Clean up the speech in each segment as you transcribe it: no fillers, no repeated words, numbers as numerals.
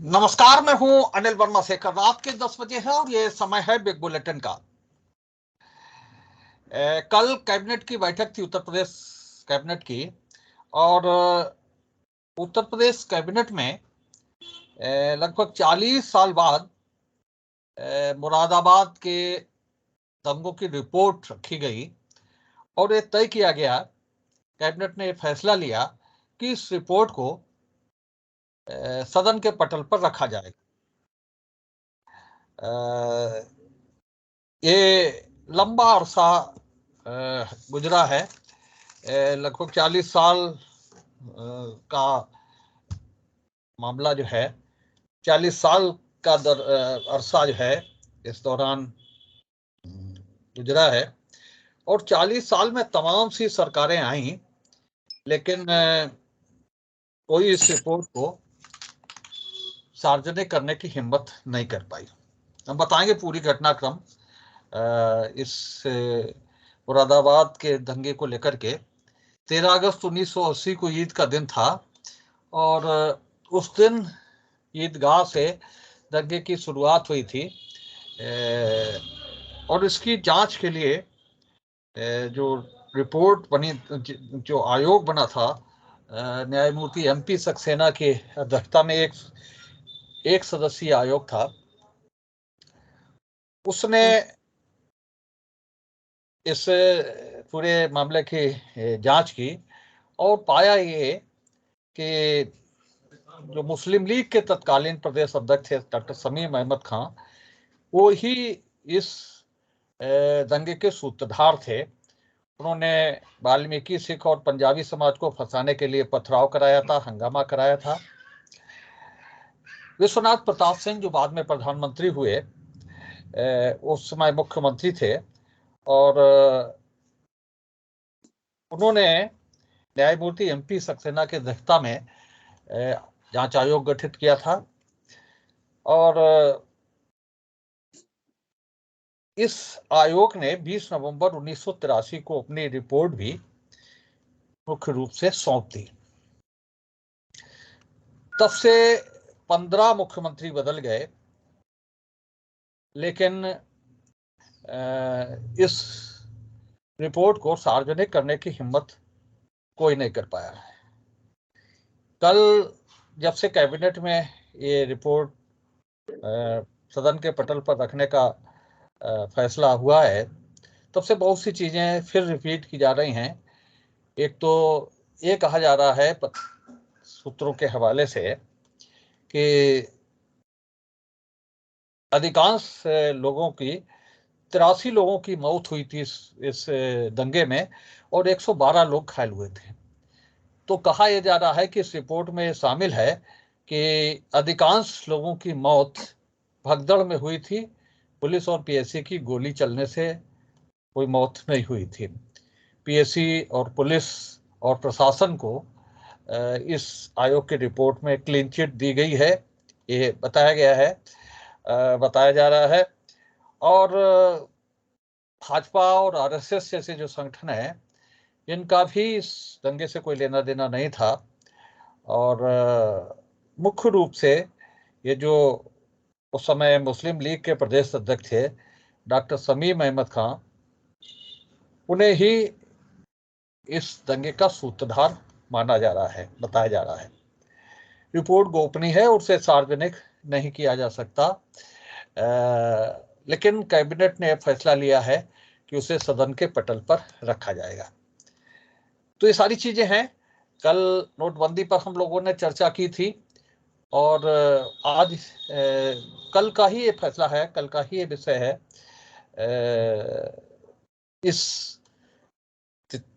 नमस्कार, मैं हूं अनिल वर्मा शेखर। रात के 10 बजे है और ये समय है बिग बुलेटिन का। कल कैबिनेट की बैठक थी, उत्तर प्रदेश कैबिनेट की। और उत्तर प्रदेश कैबिनेट में लगभग 40 साल बाद मुरादाबाद के दंगों की रिपोर्ट रखी गई और ये तय किया गया, कैबिनेट ने फैसला लिया कि इस रिपोर्ट को सदन के पटल पर रखा जाएगा। ये लंबा अरसा गुजरा है, लगभग 40 साल का मामला जो है, 40 साल का अरसा जो है इस दौरान गुजरा है। और 40 साल में तमाम सी सरकारें आई, लेकिन कोई इस रिपोर्ट को सार्वजनिक करने की हिम्मत नहीं कर पाई। हम बताएंगे पूरी घटनाक्रम इस मुरादाबाद के दंगे को लेकर के। 13 अगस्त 1980 को ईद का दिन था और उस दिन ईदगाह से दंगे की शुरुआत हुई थी। और इसकी जांच के लिए जो रिपोर्ट बनी, जो आयोग बना था, न्यायमूर्ति एमपी सक्सेना की अध्यक्षता में एक सदस्यीय आयोग था। उसने इस पूरे मामले की जांच की और पाया ये कि जो मुस्लिम लीग के तत्कालीन प्रदेश अध्यक्ष थे डॉक्टर समीम अहमद खां, वो ही इस दंगे के सूत्रधार थे। उन्होंने वाल्मीकि सिख और पंजाबी समाज को फंसाने के लिए पथराव कराया था, हंगामा कराया था। विश्वनाथ प्रताप सिंह, जो बाद में प्रधानमंत्री हुए, उस समय मुख्यमंत्री थे और उन्होंने न्यायमूर्ति एमपी सक्सेना की अध्यक्षता में जांच आयोग गठित किया था। और इस आयोग ने 20 नवंबर 1983 को अपनी रिपोर्ट भी मुख्य रूप से सौंप दी। तब से 15 मुख्यमंत्री बदल गए, लेकिन इस रिपोर्ट को सार्वजनिक करने की हिम्मत कोई नहीं कर पाया है। कल जब से कैबिनेट में ये रिपोर्ट सदन के पटल पर रखने का फैसला हुआ है, तब से बहुत सी चीजें फिर रिपीट की जा रही हैं। एक तो ये कहा जा रहा है सूत्रों के हवाले से कि अधिकांश लोगों की 83 लोगों की मौत हुई थी इस दंगे में और 112 लोग घायल हुए थे। तो कहा यह जा रहा है कि इस रिपोर्ट में शामिल है कि अधिकांश लोगों की मौत भगदड़ में हुई थी, पुलिस और पीएससी की गोली चलने से कोई मौत नहीं हुई थी। पीएससी और पुलिस और प्रशासन को इस आयोग की रिपोर्ट में क्लीन चिट दी गई है, ये बताया गया है, बताया जा रहा है। और भाजपा और आरएसएस जैसे जो संगठन है, इनका भी इस दंगे से कोई लेना देना नहीं था। और मुख्य रूप से ये जो उस समय मुस्लिम लीग के प्रदेश अध्यक्ष थे डॉक्टर समीम अहमद खां, उन्हें ही इस दंगे का सूत्रधार माना जा रहा है, बताया जा रहा है। रिपोर्ट गोपनीय है, उसे सार्वजनिक नहीं किया जा सकता, लेकिन कैबिनेट ने फैसला लिया है कि उसे सदन के पटल पर रखा जाएगा। तो ये सारी चीजें हैं। कल नोटबंदी पर हम लोगों ने चर्चा की थी और आज कल का ही ये फैसला है, कल का ही ये विषय है। इस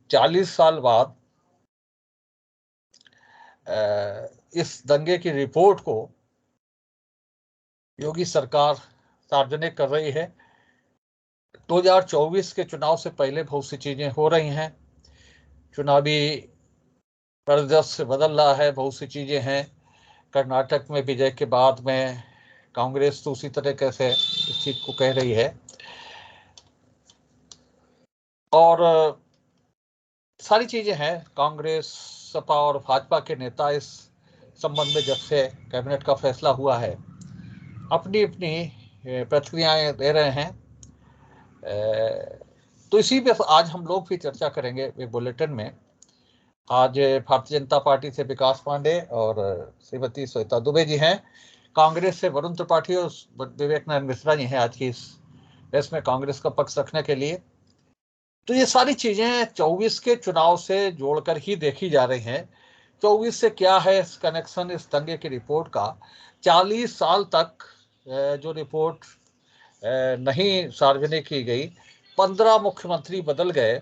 40 साल बाद इस दंगे की रिपोर्ट को योगी सरकार सार्वजनिक कर रही है। 2024 के चुनाव से पहले बहुत सी चीजें हो रही हैं, चुनावी परिदृश्य बदल रहा है, बहुत सी चीजें हैं। कर्नाटक में विजय के बाद में कांग्रेस तो उसी तरीके से इस चीज को कह रही है और सारी चीजें हैं। कांग्रेस, सपा और भाजपा के नेता इस संबंध में जब से कैबिनेट का फैसला हुआ है अपनी अपनी प्रतिक्रियाएं दे रहे हैं। तो इसी पे आज हम लोग भी चर्चा करेंगे बुलेटिन में। आज भारतीय जनता पार्टी से विकास पांडे और श्रीमती श्वेता दुबे जी हैं, कांग्रेस से वरुण त्रिपाठी और विवेकानंद मिश्रा जी हैं आज की इसमें कांग्रेस का पक्ष रखने के लिए। तो ये सारी चीजें 24 के चुनाव से जोड़कर ही देखी जा रही हैं। 24 से क्या है इस कनेक्शन इस दंगे की रिपोर्ट का। 40 साल तक जो रिपोर्ट नहीं सार्वजनिक की गई, 15 मुख्यमंत्री बदल गए,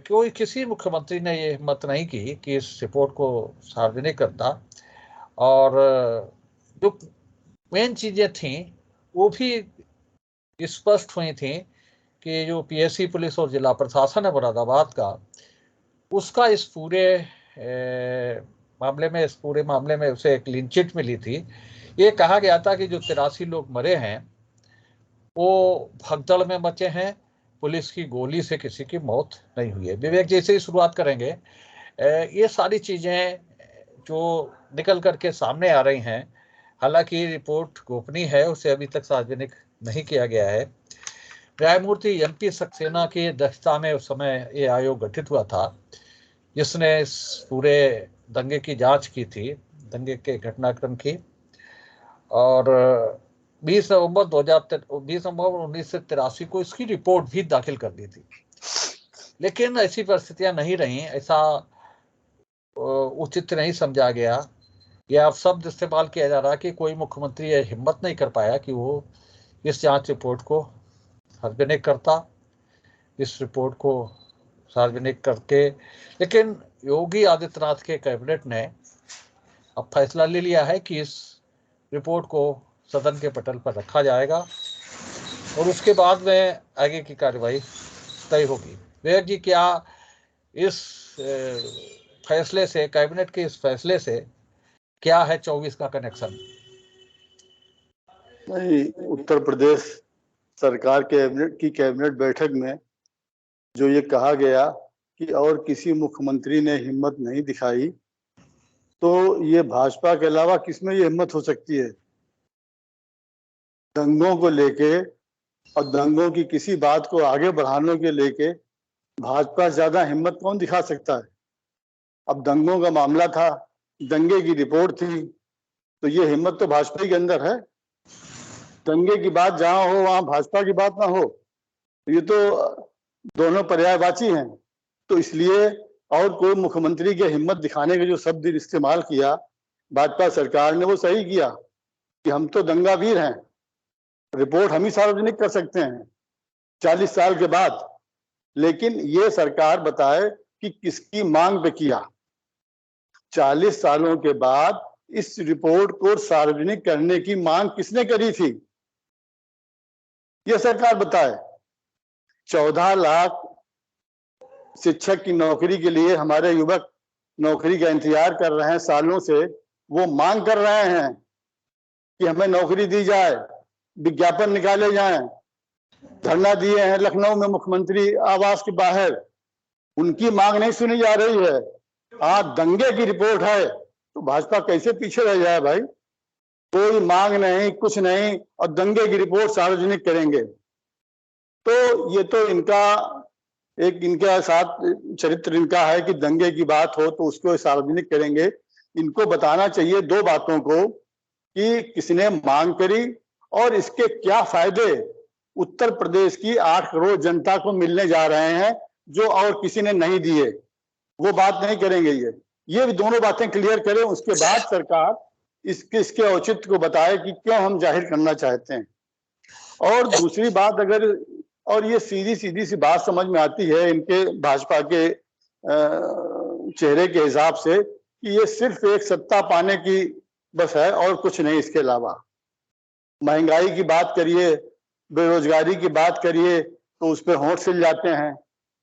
कोई किसी मुख्यमंत्री ने ये हिम्मत नहीं की कि इस रिपोर्ट को सार्वजनिक करता। और जो मेन चीजें थी वो भी स्पष्ट हुई थी कि जो पीएससी पुलिस और जिला प्रशासन है मुरादाबाद का, उसका इस पूरे मामले में उसे एक क्लीन चिट मिली थी। ये कहा गया था कि जो 83 लोग मरे हैं वो भगदड़ में मचे हैं, पुलिस की गोली से किसी की मौत नहीं हुई है। विवेक जी से ही शुरुआत करेंगे। ये सारी चीजें जो निकल करके सामने आ रही हैं, हालांकि रिपोर्ट गोपनीय है, उसे अभी तक सार्वजनिक नहीं किया गया है। न्यायमूर्ति एमपी सक्सेना की अध्यक्षता में उस समय ये आयोग गठित हुआ था जिसने इस पूरे दंगे की जांच की थी, दंगे के घटनाक्रम की। और 20 नवंबर 1983 को इसकी रिपोर्ट भी दाखिल कर दी थी। लेकिन ऐसी परिस्थितियां नहीं रही, ऐसा उचित नहीं समझा गया। यह अब शब्द इस्तेमाल किया जा रहा है कि कोई मुख्यमंत्री यह हिम्मत नहीं कर पाया कि वो इस जांच रिपोर्ट को सार्वजनिक करता, इस रिपोर्ट को सार्वजनिक करके। लेकिन योगी आदित्यनाथ के कैबिनेट ने अब फैसला ले लिया है कि इस रिपोर्ट को सदन के पटल पर रखा जाएगा और उसके बाद में आगे की कार्रवाई तय होगी। विवेक जी, क्या इस फैसले से, कैबिनेट के इस फैसले से क्या है 24 का कनेक्शन? नहीं, उत्तर प्रदेश सरकार की कैबिनेट बैठक में जो ये कहा गया कि और किसी मुख्यमंत्री ने हिम्मत नहीं दिखाई, तो ये भाजपा के अलावा किसमें ये हिम्मत हो सकती है? दंगों को लेके और दंगों की किसी बात को आगे बढ़ाने के लेके भाजपा ज्यादा हिम्मत कौन दिखा सकता है? अब दंगों का मामला था, दंगे की रिपोर्ट थी, तो ये हिम्मत तो भाजपा के अंदर है। दंगे की बात जहां हो वहां भाजपा की बात ना हो, ये तो दोनों पर्यायवाची हैं। तो इसलिए और कोई मुख्यमंत्री की हिम्मत दिखाने के जो शब्द इस्तेमाल किया भाजपा सरकार ने, वो सही किया कि हम तो दंगावीर हैं, रिपोर्ट हम ही सार्वजनिक कर सकते हैं 40 साल के बाद। लेकिन ये सरकार बताए कि किसकी मांग पे किया। 40 सालों के बाद इस रिपोर्ट को सार्वजनिक करने की मांग किसने करी थी, ये सरकार बताए। 14 लाख शिक्षक की नौकरी के लिए हमारे युवक नौकरी का इंतजार कर रहे हैं सालों से। वो मांग कर रहे हैं कि हमें नौकरी दी जाए, विज्ञापन निकाले जाएं। धरना दिए हैं लखनऊ में मुख्यमंत्री आवास के बाहर, उनकी मांग नहीं सुनी जा रही है। आज दंगे की रिपोर्ट है तो भाजपा कैसे पीछे रह जाए भाई? कोई मांग नहीं, कुछ नहीं, और दंगे की रिपोर्ट सार्वजनिक करेंगे। तो ये तो इनका साथ चरित्र इनका है कि दंगे की बात हो तो उसको सार्वजनिक करेंगे। इनको बताना चाहिए दो बातों को कि किसने मांग करी और इसके क्या फायदे उत्तर प्रदेश की 8 करोड़ जनता को मिलने जा रहे हैं जो और किसी ने नहीं दिए। वो बात नहीं करेंगे। ये भी दोनों बातें क्लियर करें, उसके बाद सरकार इसके औचित्य को बताए कि क्यों हम जाहिर करना चाहते हैं। और दूसरी बात, अगर और ये सीधी सी बात समझ में आती है इनके भाजपा के चेहरे के हिसाब से कि ये सिर्फ एक सत्ता पाने की बस है और कुछ नहीं इसके अलावा। महंगाई की बात करिए, बेरोजगारी की बात करिए तो उस पर होंठ सिल जाते हैं।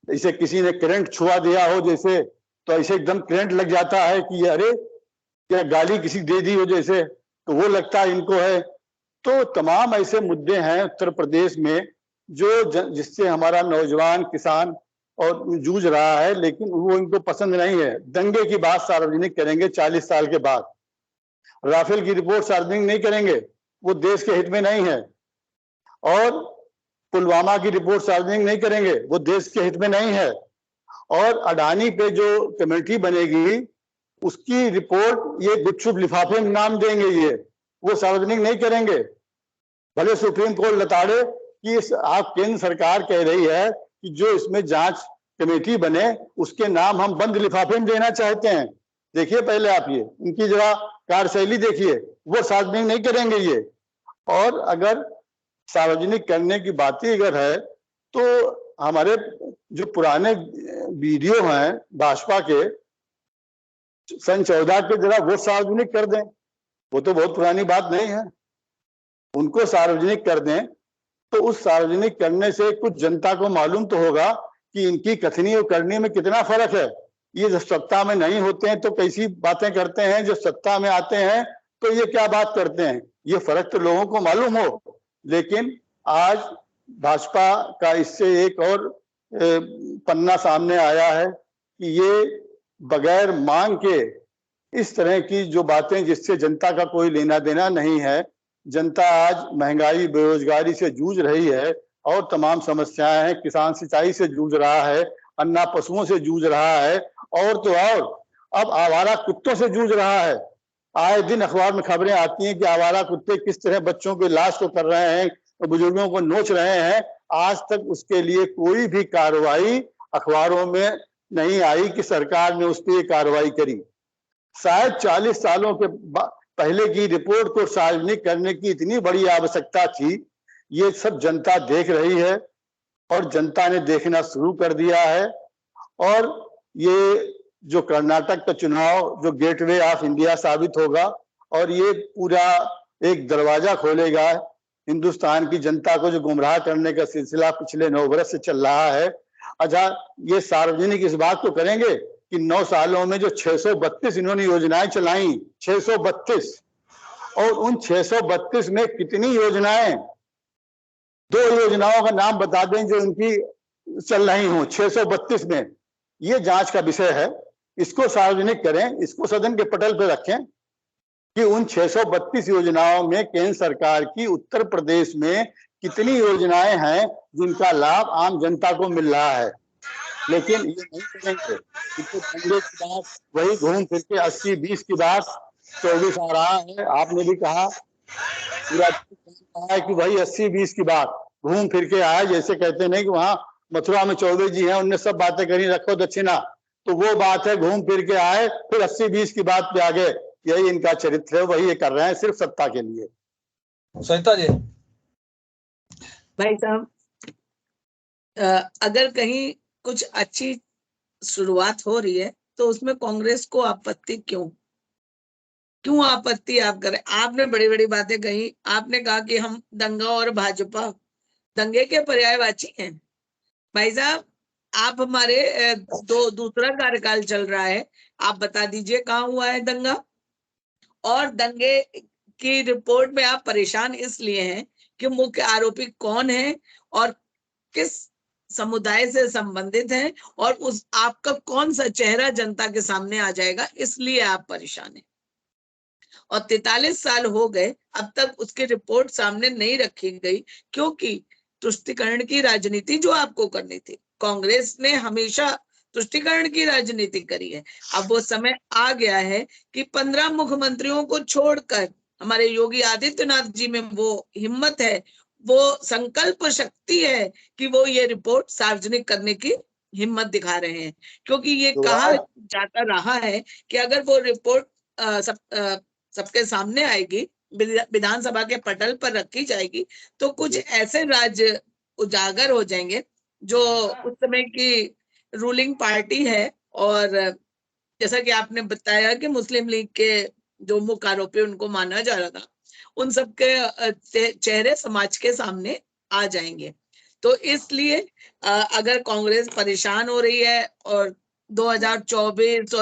जैसे किसी ने करंट छुआ दिया हो जैसे, तो ऐसे एकदम करंट लग जाता है कि अरे क्या गाली किसी दे दी हो जैसे, तो वो लगता है इनको है। तो तमाम ऐसे मुद्दे हैं उत्तर प्रदेश में जो जिससे हमारा नौजवान किसान और जूझ रहा है, लेकिन वो इनको पसंद नहीं है। दंगे की बात सार्वजनिक करेंगे 40 साल के बाद, राफेल की रिपोर्ट सार्वजनिक नहीं करेंगे, वो देश के हित में नहीं है। और पुलवामा की रिपोर्ट सार्वजनिक नहीं करेंगे, वो देश के हित में नहीं है। और अडानी पे जो कमेटी बनेगी उसकी रिपोर्ट ये गुपचुप लिफाफे में नाम देंगे, ये वो सार्वजनिक नहीं करेंगे। भले सुप्रीम कोर्ट लताड़े कि आप केंद्र सरकार कह रही है कि जो इसमें जांच कमेटी बने उसके नाम हम बंद लिफाफे में देना चाहते हैं। देखिए पहले आप ये इनकी जरा कार्यशैली देखिए, वो सार्वजनिक नहीं करेंगे ये। और अगर सार्वजनिक करने की बात ही अगर है तो हमारे जो पुराने वीडियो हैं भाजपा के सन 14 के जरा वो सार्वजनिक कर दें, वो तो बहुत पुरानी बात नहीं है, उनको सार्वजनिक कर दें। तो उस सार्वजनिक करने से कुछ जनता को मालूम तो होगा कि इनकी कथनी और करनी में कितना फर्क है। ये जब सत्ता में नहीं होते हैं तो कैसी बातें करते हैं, जब सत्ता में आते हैं तो ये क्या बात करते हैं, ये फर्क तो लोगों को मालूम हो। लेकिन आज भाजपा का इससे एक और पन्ना सामने आया है कि ये बगैर मांग के इस तरह की जो बातें जिससे जनता का कोई लेना देना नहीं है, जनता आज महंगाई बेरोजगारी से जूझ रही है और तमाम समस्याएं हैं, किसान सिंचाई से जूझ रहा है, अन्ना पशुओं से जूझ रहा है, और तो और अब आवारा कुत्तों से जूझ रहा है। आए दिन अखबार में खबरें आती हैं कि आवारा कुत्ते किस तरह बच्चों के लाश को कर रहे हैं, बुजुर्गों को नोच रहे हैं। आज तक उसके लिए कोई भी कार्रवाई अखबारों में नहीं आई कि सरकार ने उस पर कार्रवाई करी। शायद 40 सालों के पहले की रिपोर्ट को सार्वजनिक करने की इतनी बड़ी आवश्यकता थी, ये सब जनता देख रही है और जनता ने देखना शुरू कर दिया है। और ये जो कर्नाटक का चुनाव जो गेटवे ऑफ इंडिया साबित होगा और ये पूरा एक दरवाजा खोलेगा हिंदुस्तान की जनता को, जो गुमराह करने का सिलसिला पिछले 9 वर्ष से चल रहा है। अच्छा, ये सार्वजनिक इस बात को करेंगे कि 9 सालों में जो 632 इन्होंने योजनाएं चलाई, 632, और उन 632 में कितनी योजनाएं, 2 योजनाओं का नाम बता दें जो इनकी चल रही हो 632 में। ये जांच का विषय है, इसको सार्वजनिक करें, इसको सदन के पटल पर रखें कि उन 632 योजनाओं में केंद्र सरकार की उत्तर प्रदेश में कितनी योजनाएं हैं जिनका लाभ आम जनता को मिल रहा है। लेकिन ये नहीं करेंगे, इनको दंगे की बात, वही घूम फिर के 80-20 की बात 24 आ रहा है। आपने भी कहा पूरा कहा है कि वही 80-20 की बात घूम फिर के आए, जैसे कहते नहीं कि वहां मथुरा में चौबे जी हैं, उनने सब बातें करी, रखो दक्षिणा, तो वो बात है, घूम फिर के आए फिर 80-20 की बात पे आ गए। यही इनका चरित्र है, वही ये कर रहे हैं सिर्फ सत्ता के लिए। सविता जी। भाई साहब, अगर कहीं कुछ अच्छी शुरुआत हो रही है तो उसमें कांग्रेस को आपत्ति क्यों आपत्ति आप करें? आपने बड़ी बड़ी बातें कही, आपने कहा कि हम दंगा और भाजपा दंगे के पर्यायवाची हैं। भाई साहब, आप हमारे दूसरा कार्यकाल चल रहा है, आप बता दीजिए कहाँ हुआ है दंगा। और दंगे की रिपोर्ट में आप परेशान इसलिए हैं कि मुख्य आरोपी कौन है और किस समुदाय से संबंधित हैं, और उस आपका कौन सा चेहरा जनता के सामने आ जाएगा, इसलिए आप परेशान हैं। और 43 साल हो गए, अब तक उसकी रिपोर्ट सामने नहीं रखी गई, क्योंकि तुष्टीकरण की राजनीति जो आपको करनी थी, कांग्रेस ने हमेशा तुष्टीकरण की राजनीति करी है। अब वो समय आ गया है कि 15 मुख्यमंत्रियों को छोड़कर हमारे योगी आदित्यनाथ जी में वो हिम्मत है, वो संकल्प शक्ति है कि वो ये रिपोर्ट सार्वजनिक करने की हिम्मत दिखा रहे हैं। क्योंकि ये कहा जाता रहा है कि अगर वो रिपोर्ट सबके सामने आएगी, विधानसभा के पटल पर रखी जाएगी, तो कुछ ऐसे राज्य उजागर हो जाएंगे जो उस समय की रूलिंग पार्टी है। और जैसा कि आपने बताया कि मुस्लिम लीग के जो मुख्य आरोपी उनको माना जा रहा था, उन सबके चेहरे समाज के सामने आ जाएंगे। तो इसलिए अगर कांग्रेस परेशान हो रही है, और 2024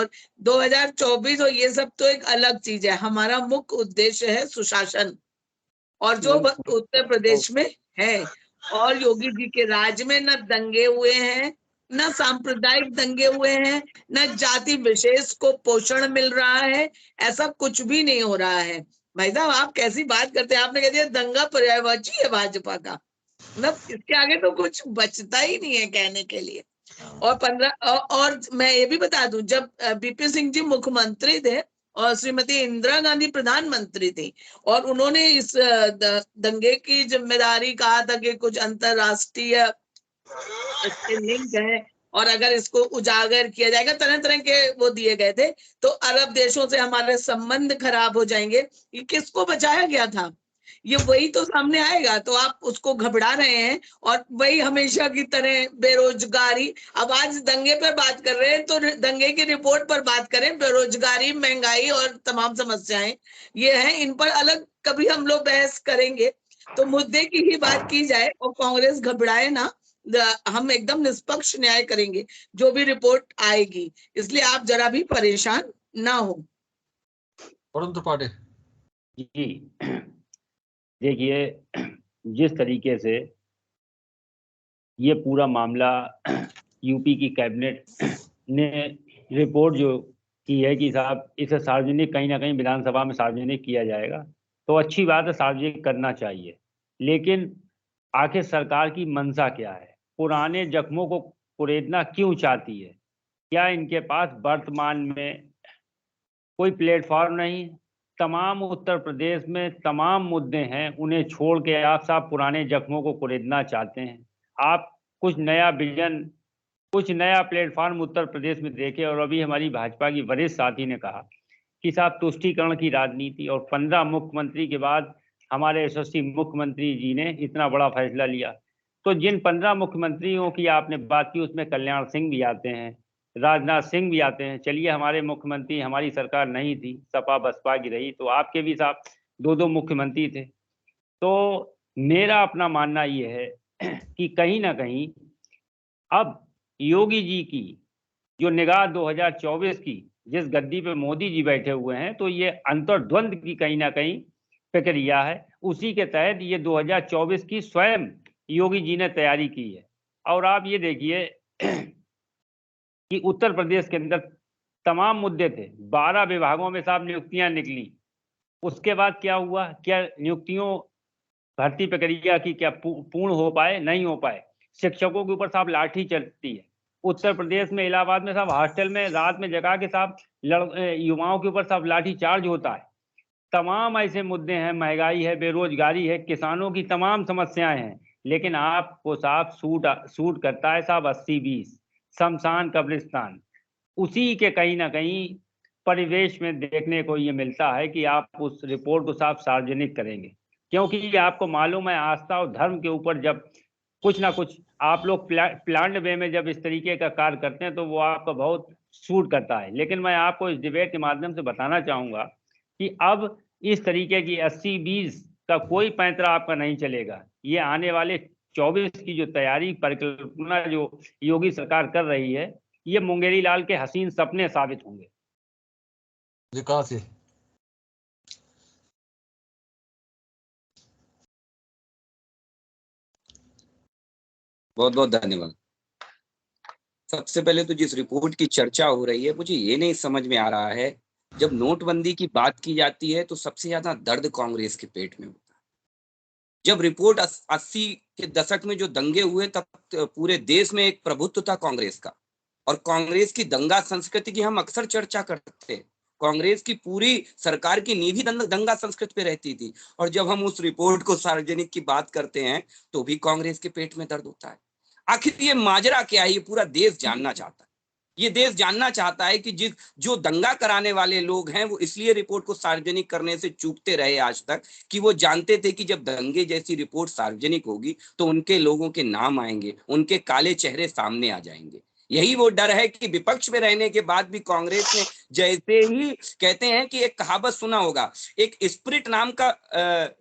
और ये सब तो एक अलग चीज है, हमारा मुख्य उद्देश्य है सुशासन, और जो उत्तर प्रदेश में है। और योगी जी के राज में न दंगे हुए हैं न सांप्रदायिक दंगे हुए हैं, न जाति विशेष को पोषण मिल रहा है, ऐसा कुछ भी नहीं हो रहा है। भाई साहब आप कैसी बात करते हैं, आपने कह दिया दंगा पर्यायवाची है भाजपा का, मतलब इसके आगे तो कुछ बचता ही नहीं है कहने के लिए। और मैं ये भी बता दूं, जब बीपी सिंह जी मुख्यमंत्री थे और श्रीमती इंदिरा गांधी प्रधानमंत्री थी और उन्होंने इस दंगे की जिम्मेदारी कहा था कि कुछ अंतरराष्ट्रीय इसके लिंक है और अगर इसको उजागर किया जाएगा, तरह तरह के वो दिए गए थे, तो अरब देशों से हमारे संबंध खराब हो जाएंगे। ये किसको बचाया गया था? ये वही तो सामने आएगा, तो आप उसको घबरा रहे हैं और वही हमेशा की तरह बेरोजगारी। अब आज दंगे पर बात कर रहे हैं तो दंगे की रिपोर्ट पर बात करें, बेरोजगारी, महंगाई और तमाम समस्याएं ये हैं, इन पर अलग कभी हम लोग बहस करेंगे। तो मुद्दे की ही बात की जाए और कांग्रेस घबराए ना, हम एकदम निष्पक्ष न्याय करेंगे जो भी रिपोर्ट आएगी, इसलिए आप जरा भी परेशान ना हो। वरुण त्रिपाठी जी, देखिए जिस तरीके से ये पूरा मामला यूपी की कैबिनेट ने रिपोर्ट जो की है कि साहब इसे सार्वजनिक कहीं ना कहीं विधानसभा में सार्वजनिक किया जाएगा, तो अच्छी बात है, सार्वजनिक करना चाहिए। लेकिन आखिर सरकार की मंशा क्या है? पुराने जख्मों को कुरेदना क्यों चाहती है? क्या इनके पास वर्तमान में कोई प्लेटफॉर्म नहीं? तमाम उत्तर प्रदेश में तमाम मुद्दे हैं, उन्हें छोड़ के आप साहब पुराने जख्मों को कुरेदना चाहते हैं। आप कुछ नया विजन, कुछ नया प्लेटफॉर्म उत्तर प्रदेश में देखे। और अभी हमारी भाजपा की वरिष्ठ साथी ने कहा कि साहब तुष्टीकरण की राजनीति, और 15 मुख्यमंत्री के बाद हमारे यशस्वी मुख्यमंत्री जी ने इतना बड़ा फैसला लिया। तो जिन 15 मुख्यमंत्रियों की आपने बात की उसमें कल्याण सिंह भी आते हैं, राजनाथ सिंह भी आते हैं। चलिए हमारे मुख्यमंत्री, हमारी सरकार नहीं थी, सपा बसपा की रही, तो आपके भी साहब 2-2 मुख्यमंत्री थे। तो मेरा अपना मानना ये है कि कहीं ना कहीं अब योगी जी की जो निगाह 2024 की, जिस गद्दी पे मोदी जी बैठे हुए हैं, तो ये अंतर्द्वंद की कहीं ना कहीं प्रक्रिया है। उसी के तहत ये 2024 की स्वयं योगी जी ने तैयारी की है। और आप ये देखिए कि उत्तर प्रदेश के अंदर तमाम मुद्दे थे, 12 विभागों में साहब नियुक्तियां निकली। उसके बाद क्या हुआ? क्या नियुक्तियों भर्ती प्रक्रिया की क्या पूर्ण हो पाए? नहीं हो पाए। शिक्षकों के ऊपर साहब लाठी चलती है। उत्तर प्रदेश में इलाहाबाद में साहब हॉस्टल में रात में जगा के साहब युवाओं के ऊपर साहब लाठी चार्ज होता है। तमाम ऐसे मुद्दे हैं, महंगाई है, बेरोजगारी है, किसानों की तमाम समस्याएं हैं। लेकिन आपको साहब सूट करता है साहब 80-20 शमशान कब्रिस्तान। उसी के कहीं ना कहीं परिवेश में देखने को ये मिलता है कि आप उस रिपोर्ट को साहब सार्वजनिक करेंगे, क्योंकि आपको मालूम है आस्था और धर्म के ऊपर जब कुछ ना कुछ आप लोग प्लान्ड वे में जब इस तरीके का कार्य करते हैं तो वो आपको बहुत सूट करता है। लेकिन मैं आपको इस डिबेट के माध्यम से बताना चाहूँगा कि अब इस तरीके की 80-20 का कोई पैंतरा आपका नहीं चलेगा। ये आने वाले 24 की जो तैयारी परिकल्पना जो योगी सरकार कर रही है, ये मुंगेरी लाल के हसीन सपने साबित होंगे। विकास जी, बहुत बहुत धन्यवाद। सबसे पहले तो जिस रिपोर्ट की चर्चा हो रही है, मुझे ये नहीं समझ में आ रहा है, जब नोटबंदी की बात की जाती है तो सबसे ज्यादा दर्द कांग्रेस के पेट में होता है। जब रिपोर्ट 80 के दशक में जो दंगे हुए, तब पूरे देश में एक प्रभुत्व था कांग्रेस का, और कांग्रेस की दंगा संस्कृति की हम अक्सर चर्चा करते हैं। कांग्रेस की पूरी सरकार की नींव ही दंगा संस्कृति पे रहती थी, और जब हम उस रिपोर्ट को सार्वजनिक की बात करते हैं तो भी कांग्रेस के पेट में दर्द होता है। आखिर ये माजरा क्या है? ये पूरा देश जानना चाहता है। ये देश जानना चाहता है कि जो दंगा कराने वाले लोग हैं वो इसलिए रिपोर्ट को सार्वजनिक करने से चूकते रहे आज तक कि वो जानते थे कि जब दंगे जैसी रिपोर्ट सार्वजनिक होगी तो उनके लोगों के नाम आएंगे, उनके काले चेहरे सामने आ जाएंगे। यही वो डर है कि विपक्ष में रहने के बाद भी कांग्रेस ने, जैसे ही कहते हैं कि एक कहावत सुना होगा, एक स्प्रिट नाम का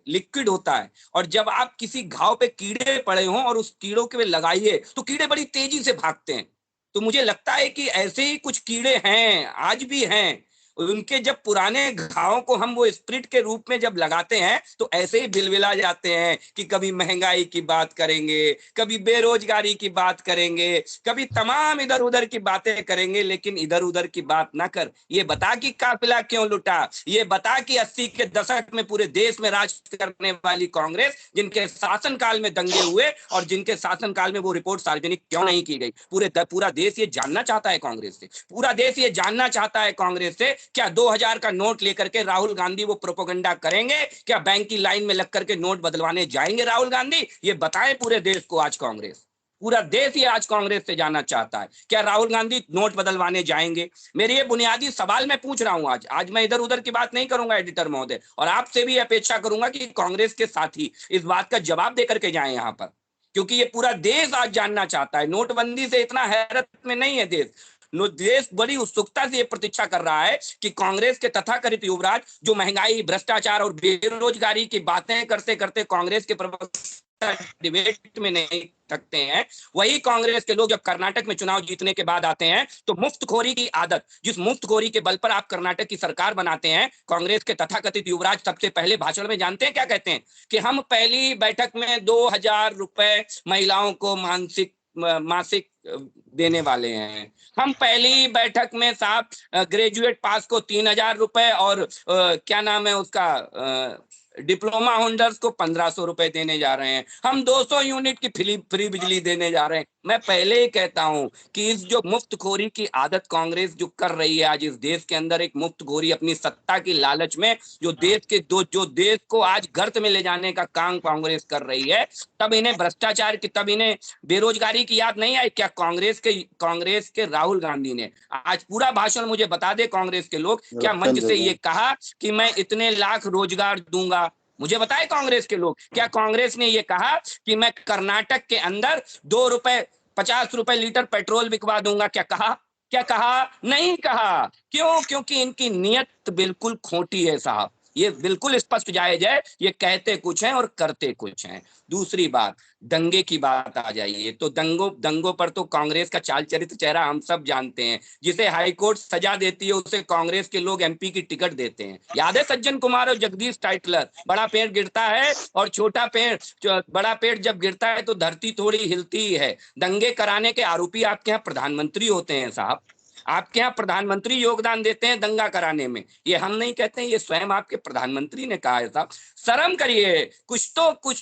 लिक्विड होता है, और जब आप किसी घाव पे कीड़े पड़े हों और उस कीड़ों के लगाइए तो कीड़े बड़ी तेजी से भागते हैं। तो मुझे लगता है कि ऐसे ही कुछ कीड़े हैं, आज भी हैं, उनके जब पुराने घावों को हम वो स्प्रिट के रूप में जब लगाते हैं तो ऐसे ही बिलबिला जाते हैं कि कभी महंगाई की बात करेंगे, कभी बेरोजगारी की बात करेंगे, कभी तमाम इधर उधर की बातें करेंगे, लेकिन इधर उधर की बात ना कर, ये बता कि काफिला क्यों लुटा, ये बता कि 80 के दशक में पूरे देश में राज करने वाली कांग्रेस, जिनके शासनकाल में दंगे हुए और जिनके शासनकाल में वो रिपोर्ट सार्वजनिक क्यों नहीं की गई। पूरा देश ये जानना चाहता है कांग्रेस से, पूरा देश ये जानना चाहता है कांग्रेस से, क्या 2000 का नोट लेकर के राहुल गांधी वो प्रोपेगेंडा करेंगे, क्या बैंक की लाइन में लग करके नोट बदलवाने जाएंगे राहुल गांधी, ये बताएं पूरे देश को। आज कांग्रेस, पूरा देश ये आज कांग्रेस से जानना चाहता है, क्या राहुल गांधी नोट बदलवाने जाएंगे। मेरी ये बुनियादी सवाल मैं पूछ रहा हूं। आज मैं इधर उधर की बात नहीं करूंगा एडिटर महोदय, और आपसे भी अपेक्षा करूंगा कि कांग्रेस के साथी इस बात का जवाब देकर के जाएं यहां पर, क्योंकि ये पूरा देश आज जानना चाहता है। नोटबंदी से इतना हैरत में नहीं है देश बड़ी उत्सुकता से ये प्रतीक्षा कर रहा है कि कांग्रेस के तथाकथित युवराज, जो महंगाई, भ्रष्टाचार और बेरोजगारी की बातें करते करते कांग्रेस के प्रवक्ता डिबेट में नहीं थकते हैं, वही कांग्रेस के लोग जब कर्नाटक में चुनाव जीतने के बाद आते हैं तो मुफ्तखोरी की आदत, जिस मुफ्तखोरी के बल पर आप कर्नाटक की सरकार बनाते हैं, कांग्रेस के तथाकथित युवराज सबसे पहले भाषण में जानते हैं क्या कहते हैं कि हम पहली बैठक में 2000 रुपए महिलाओं को मासिक देने वाले हैं, हम पहली बैठक में साहब ग्रेजुएट पास को 3000 रुपए और क्या नाम है उसका डिप्लोमा होल्डर्स को 1500 रुपए देने जा रहे हैं, हम 200 यूनिट की फ्री बिजली देने जा रहे हैं। मैं पहले ही कहता हूं कि इस जो मुफ्तखोरी की आदत कांग्रेस जो कर रही है आज इस देश के अंदर, एक मुफ्तखोरी अपनी सत्ता की लालच में जो देश को आज गर्त में ले जाने का काम कांग्रेस कर रही है, तब इन्हें भ्रष्टाचार की, तब इन्हें बेरोजगारी की याद नहीं आई क्या? कांग्रेस के राहुल गांधी ने आज पूरा भाषण मुझे बता दे कांग्रेस के लोग, क्या मंच से ये कहा कि मैं इतने लाख रोजगार दूंगा? मुझे बताए कांग्रेस के लोग, क्या कांग्रेस ने ये कहा कि मैं कर्नाटक के अंदर 2 रुपए 50 रुपए लीटर पेट्रोल बिकवा दूंगा? क्या कहा? नहीं कहा। क्यों? क्योंकि इनकी नियत बिल्कुल खोटी है साहब, ये बिल्कुल स्पष्ट जायज है, ये कहते कुछ हैं और करते कुछ हैं। दूसरी बात, दंगे की बात आ जाइए तो दंगों पर तो कांग्रेस का चाल चरित्र चेहरा हम सब जानते हैं। जिसे हाईकोर्ट सजा देती है उसे कांग्रेस के लोग एमपी की टिकट देते हैं। याद है सज्जन कुमार और जगदीश टाइटलर, बड़ा पेड़ गिरता है और बड़ा पेड़ जब गिरता है तो धरती थोड़ी हिलती ही है। दंगे कराने के आरोपी आपके यहाँ प्रधानमंत्री होते हैं साहब, आपके यहाँ प्रधानमंत्री योगदान देते हैं दंगा कराने में, ये हम नहीं कहते हैं, ये स्वयं आपके प्रधानमंत्री ने कहा है साहब। शर्म करिए, कुछ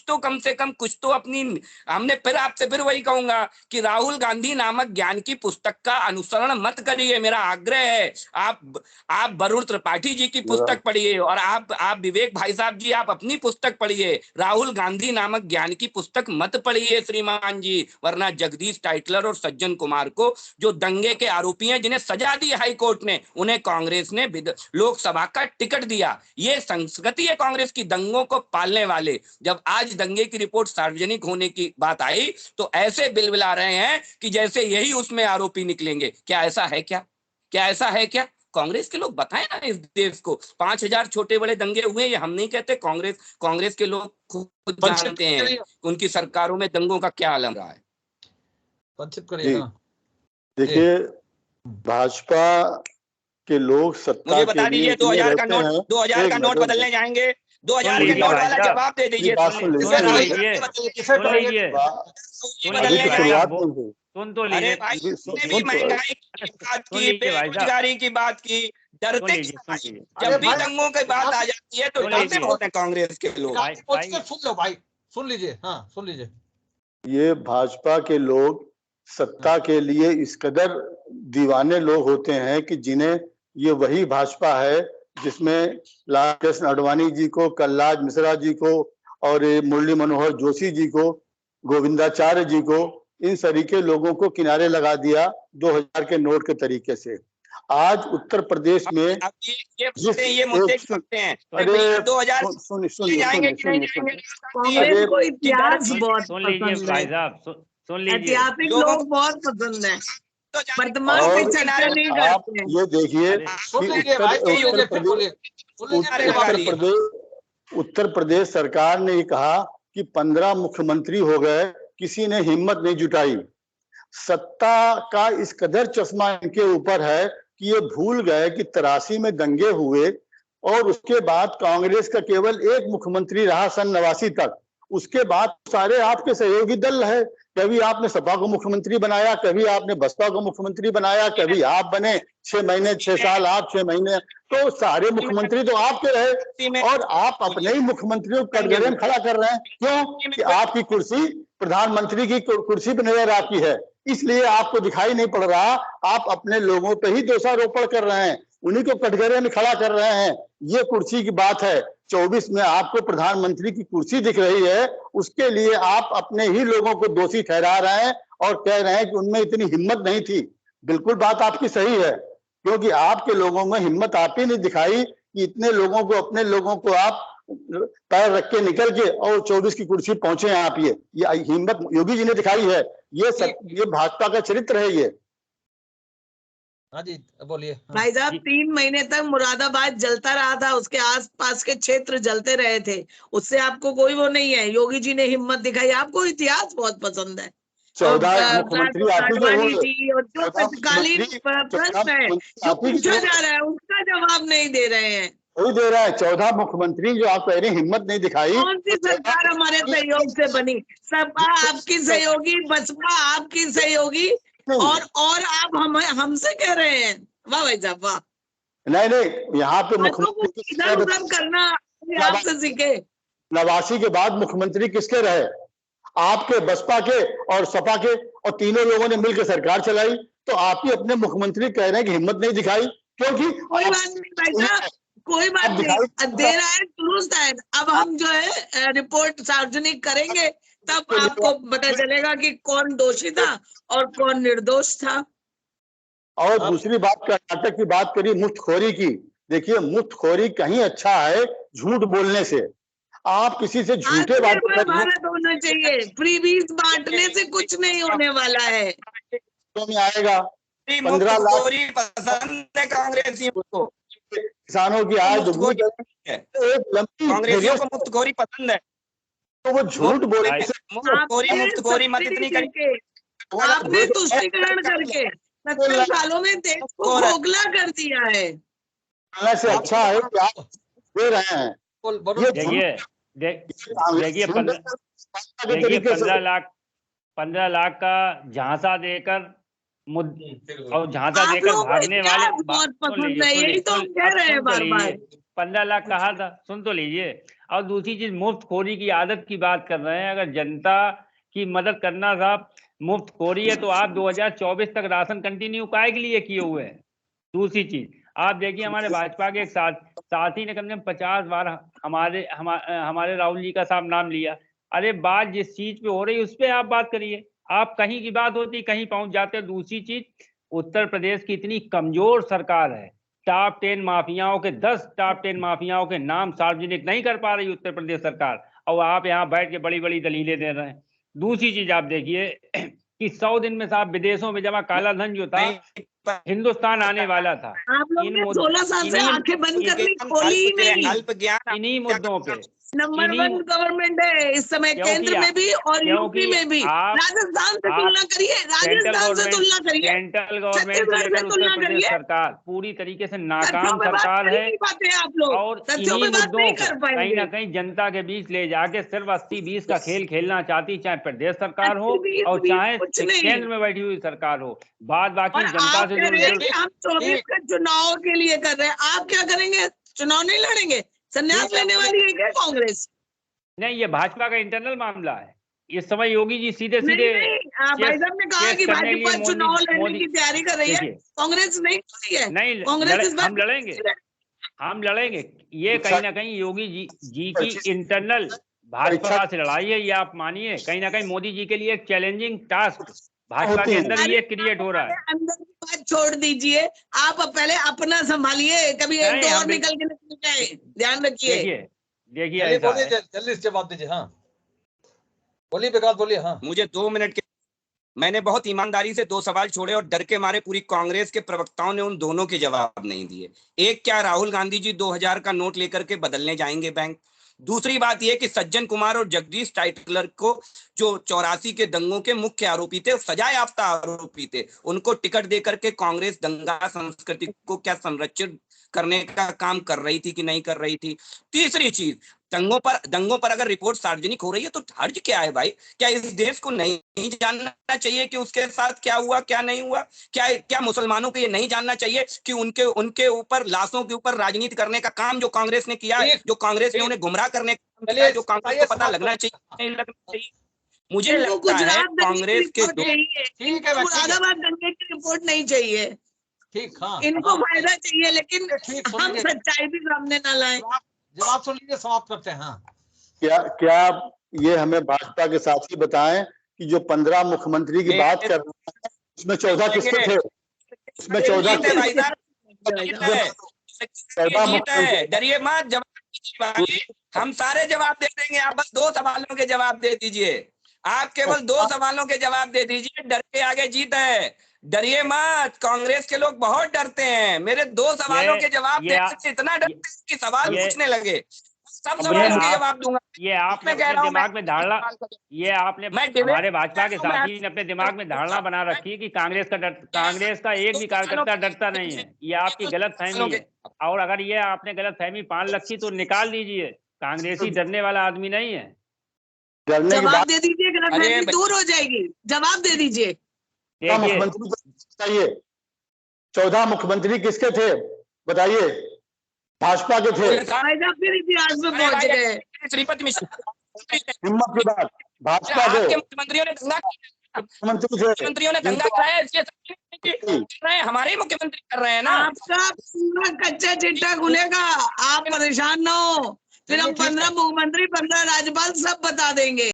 तो कम से कम कुछ तो अपनी, हमने फिर आपसे फिर वही कहूंगा कि राहुल गांधी नामक ज्ञान की पुस्तक का अनुसरण मत करिए, मेरा आग्रह है। आप वरुण त्रिपाठी जी की पुस्तक पढ़िए और आप विवेक भाई साहब जी आप अपनी पुस्तक पढ़िए, राहुल गांधी नामक ज्ञान की पुस्तक मत पढ़िए श्रीमान जी, वरना जगदीश टाइटलर और सज्जन कुमार को जो दंगे के आरोपी हैं, जिन्हें सजा दी हाई कोर्ट ने, उन्हें कांग्रेस ने लोकसभा का टिकट दिया। ये संस्कृति है कांग्रेस की, दंगों को पालने वाले। जब आज दंगे की रिपोर्ट सार्वजनिक होने की बात आई तो ऐसे बिलबिला रहे हैं कि जैसे यही उसमें आरोपी निकलेंगे। क्या ऐसा है क्या? कांग्रेस के लोग बताएं ना इस देश को, 5000 छोटे बड़े दंगे हुए, ये हम नहीं कहते, कांग्रेस के लोग खुद जानते हैं उनकी सरकारों में दंगों का क्या आलम रहा है। पंचित करिए ना। देखिए, भाजपा के लोग सत्ता मुझे बता दीजिए 2000 का नोट बदलने जाएंगे, 2000 के नोट वाला जवाब दे दीजिए। बेरोजगारी की बात की, डरते जब भी दंगों की बात आ जाती है तो डरते बहुत है कांग्रेस के लोग। सुन लो भाई, सुन लीजिए। ये भाजपा के लोग सत्ता के लिए इस कदर दीवाने लोग होते हैं कि जिन्हें ये वही भाजपा है जिसमें लालकृष्ण आडवाणी जी को, कलराज मिश्रा जी को और मुरली मनोहर जोशी जी को, गोविंदाचार्य जी को, इन सरीके लोगों को किनारे लगा दिया 2000 के नोट के तरीके से। आज उत्तर प्रदेश में ये मुद्दे सकते हैं। अरे 2000 कांग्रेस को इतिहास बहुत पसंद है, ऐतिहासिक लोग बहुत पसंद है, वर्तमान पे चर्चा नहीं करते हैं। ये देखिए उत्तर प्रदेश सरकार ने ये कहा कि 15 मुख्यमंत्री हो गए, किसी ने हिम्मत नहीं जुटाई। सत्ता का इस कदर चश्मा इनके ऊपर है कि ये भूल गए कि 83 में दंगे हुए और उसके बाद कांग्रेस का केवल एक मुख्यमंत्री रहा सन 89 तक। उसके बाद सारे आपके सहयोगी दल है, कभी आपने सपा को मुख्यमंत्री बनाया, कभी आपने बसपा को मुख्यमंत्री बनाया, कभी आप बने 6 महीने 6 साल आप 6 महीने, तो सारे मुख्यमंत्री तो आपके रहे और आप अपने ही मुख्यमंत्रियों को कटघरे में खड़ा कर रहे हैं। क्यों? कि आपकी कुर्सी प्रधानमंत्री की कुर्सी पर नजर आती है, इसलिए आपको दिखाई नहीं पड़ रहा। आप अपने लोगों पे ही दोषारोपण कर रहे हैं, उन्हीं को कटघरे में खड़ा कर रहे हैं। ये कुर्सी की बात है। 24 में आपको प्रधानमंत्री की कुर्सी दिख रही है, उसके लिए आप अपने ही लोगों को दोषी ठहरा रहे हैं और कह रहे हैं कि उनमें इतनी हिम्मत नहीं थी। बिल्कुल बात आपकी सही है, क्योंकि आपके लोगों में हिम्मत आप ही नहीं दिखाई कि इतने लोगों को, अपने लोगों को आप पैर रख के निकल के और 24 की कुर्सी पहुंचे हैं आप। ये हिम्मत योगी जी ने दिखाई है। ये भाजपा का चरित्र है। ये हाँ जी बोलिए। भाई साहब 3 महीने तक मुरादाबाद जलता रहा था, उसके आसपास के क्षेत्र जलते रहे थे, उससे आपको कोई वो नहीं है। योगी जी ने हिम्मत दिखाई। आपको इतिहास बहुत पसंद है। 14 मुख्यमंत्री आप ही के हुए। जी, और जो तत्कालीन प्रश्न है जो पूछा जा रहा है उसका जवाब नहीं दे रहे हैं। वही दे रहा है। 14 मुख्यमंत्री जो आप कह रहे हैं हिम्मत नहीं दिखाई। कौन सी सरकार हमारे सहयोग से बनी? सपा आपकी सहयोगी, बसपा आपकी सहयोगी, और आप हमसे कह रहे हैं। वाह भाई साहब वाह। नहीं, यहाँ पे मुख्यमंत्री इधर उधर करना आपसे सीखे। 89 के बाद मुख्यमंत्री किसके रहे? आपके, बसपा के और सपा के, और तीनों लोगों ने मिलकर सरकार चलाई। तो आप ही अपने मुख्यमंत्री कह रहे हैं कि हिम्मत नहीं दिखाई, क्योंकि कोई बात नहीं भाई साहब, कोई बात नहीं, दे रहा है दुरुस्त है। अब हम जो है रिपोर्ट सार्वजनिक करेंगे, तब आपको पता चलेगा कि कौन दोषी था और कौन निर्दोष था। और दूसरी बात, कर्नाटक की बात करी मुफ्तखोरी की। देखिए, मुफ्तखोरी कहीं अच्छा है झूठ बोलने से। आप किसी से झूठे बातें भारत होना चाहिए, फ्रीबीज बांटने से कुछ नहीं होने वाला है। में आएगा 15 लाख पसंद है कांग्रेसियों को, किसानों की आय दुगनी है। कांग्रेसियों को मुफ्तखोरी पसंद है, तो वो झूठ बोलने से मुफ्तखोरी मत इतनी करिए। आपने तुष्टीकरण करके 70 सालों में देश को खोखला कर दिया है। से अच्छा है कि आप दे रहे हैं। देखिए 15 लाख का झांसा देकर और झांसा देकर भागने वाले, बहुत पसंद है, यही तो हम कह रहे हैं बार बार। 15 लाख कहा था, सुन तो लीजिए। और दूसरी चीज, मुफ्तखोरी की आदत की बात कर रहे हैं। अगर जनता की मदद करना था मुफ्तखोरी है, तो आप 2024 तक राशन कंटिन्यू काहे के लिए किए हुए हैं? दूसरी चीज, आप देखिए हमारे भाजपा के एक साथी ने कम से कम 50 बार हमारे राहुल जी का साहब नाम लिया। अरे बात जिस चीज पे हो रही है उस पर आप बात करिए। आप कहीं की बात होती कहीं पहुंच जाते। दूसरी चीज, उत्तर प्रदेश की इतनी कमजोर सरकार है, टॉप 10 माफियाओं के 10 टॉप 10 माफियाओं के नाम सार्वजनिक नहीं कर पा रही उत्तर प्रदेश सरकार, और आप यहाँ बैठ के बड़ी बड़ी दलीलें दे रहे हैं। दूसरी चीज आप देखिए कि 100 दिन में साहब विदेशों में जमा काला धन जो था हिंदुस्तान आने वाला था। आप लोग ने 16 साल से आंखें बंद कर ली, खोली ही नहीं। इन्हीं मुद्दों पे नंबर 1 गवर्नमेंट है इस समय, केंद्र में भी और यूपी में भी। राजस्थान से तुलना करिए, राजस्थान से तुलना करिए, सेंट्रल गवर्नमेंट से तुलना करिए। सरकार पूरी तरीके से नाकाम सरकार है, आप लोग और इन्हीं मुद्दों को कहीं ना कहीं जनता के बीच ले जाके सिर्फ 80-20 का खेल खेलना चाहती, चाहे प्रदेश सरकार हो और चाहे केंद्र में बैठी हुई सरकार हो। बात बाकी जनता से हम 24 का चुनाव के लिए कर रहे हैं। आप क्या करेंगे? चुनाव नहीं लड़ेंगे? संन्यास लेने वाली है क्या कांग्रेस? नहीं, ये भाजपा का इंटरनल मामला है। इस समय योगी जी सीधे भाई साहब ने कहा कि भाजपा चुनाव लड़ने की तैयारी कर रही है, कांग्रेस नहीं कर रही है। नहीं, कांग्रेस हम लड़ेंगे। ये कहीं ना कहीं योगी जी की इंटरनल भाजपा से लड़ाई है। ये आप मानिए, कहीं ना कहीं मोदी जी के लिए एक चैलेंजिंग टास्क भाजपा के अंदर ये क्रिएट हो रहा है। अंदर की बात छोड़ दीजिए, आप पहले अपना संभालिए, कभी एक दो और निकल के निकल जाए, ध्यान रखिए। देखिए जल्दी से जवाब दीजिए। हाँ बोलिए विकास, बोलिए। हाँ, मुझे 2 मिनट के, मैंने बहुत ईमानदारी से 2 सवाल छोड़े और डर के मारे पूरी कांग्रेस के प्रवक्ताओं ने उन दोनों के जवाब नहीं दिए। एक, क्या राहुल गांधी जी 2000 का नोट लेकर के बदलने जाएंगे बैंक? दूसरी बात यह कि सज्जन कुमार और जगदीश टाइटलर को जो 84 के दंगों के मुख्य आरोपी थे, सजा याफ्ता आरोपी थे, उनको टिकट देकर के कांग्रेस दंगा संस्कृति को क्या संरक्षित करने का काम कर रही थी कि नहीं कर रही थी। तीसरी चीज, दंगों पर अगर रिपोर्ट सार्वजनिक हो रही है तो हर्ज क्या है भाई? क्या इस देश को नहीं जानना चाहिए कि उसके साथ क्या हुआ क्या नहीं हुआ? क्या मुसलमानों को ये नहीं जानना चाहिए कि उनके ऊपर, लाशों के ऊपर राजनीति करने का काम जो कांग्रेस ने किया है, जो कांग्रेस ने उन्हें गुमराह करने का काम किया है, जो कांग्रेस को पता लगना चाहिए नहीं लगना चाहिए? मुझे लगता है कांग्रेस के मुरादाबाद दंगे की रिपोर्ट नहीं चाहिए। ठीक, हाँ, इनको फायदा चाहिए, लेकिन हम सच्चाई भी सामने ना लाएं। जवाब सुन लीजिए, समाप्त करते हैं। हाँ, क्या ये हमें भाजपा के साथी बताएं कि जो 15 मुख्यमंत्री की बात कर रहे हैं उसमें 14 किसके थे? उसमें 14 डरिए मत, जवाब हम सारे जवाब दे देंगे, आप बस 2 सवालों के जवाब दे दीजिए। आप केवल 2 सवालों के जवाब दे दीजिए, डर के आगे जीत है। डरिए मत, कांग्रेस के लोग बहुत डरते हैं। मेरे 2 सवालों के जवाब देने से इतना डरते हैं कि सवाल पूछने लगे। सब सवालों के जवाब दूंगा। ये आपने अपने दिमाग में धारणा, ये आपने हमारे भाजपा के साथी ने अपने दिमाग में धारणा बना रखी है कि कांग्रेस का एक भी कार्यकर्ता डरता नहीं है। ये आपकी गलत फहमी है, और अगर ये आपने गलत फहमी पाल रखी तो निकाल दीजिए। कांग्रेसी डरने वाला आदमी नहीं है। जवाब दे दीजिए, गलत फहमी दूर हो जाएगी। जवाब दे दीजिए। मुख्यमंत्री बताइए, 14 मुख्यमंत्री किसके थे बताइए? भाजपा के थे। फिर इतिहास में पहुंच गए। श्रीपति मिश्रा, हिम्मत की बात, भाजपा के मुख्यमंत्रियों ने मुख्यमंत्रियों दंगा कराया, इसके हमारे मुख्यमंत्री कर रहे हैं ना। आपका पूरा कच्चा चिट्ठा खुलेगा, आप परेशान ना हो। फिर हम 15 मुख्यमंत्री, 15 राज्यपाल सब बता देंगे।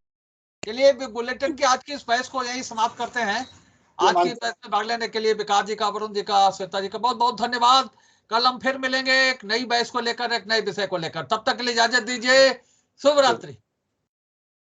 चलिए, बुलेटिन की आज की इस बहस को यही समाप्त करते हैं। आज की बहस में भाग लेने के लिए विकास जी का, वरुण जी का, श्वेता जी का बहुत बहुत धन्यवाद। कल हम फिर मिलेंगे एक नई बहस को लेकर, एक नए विषय को लेकर। तब तक के लिए इजाजत दीजिए। शुभ रात्रि।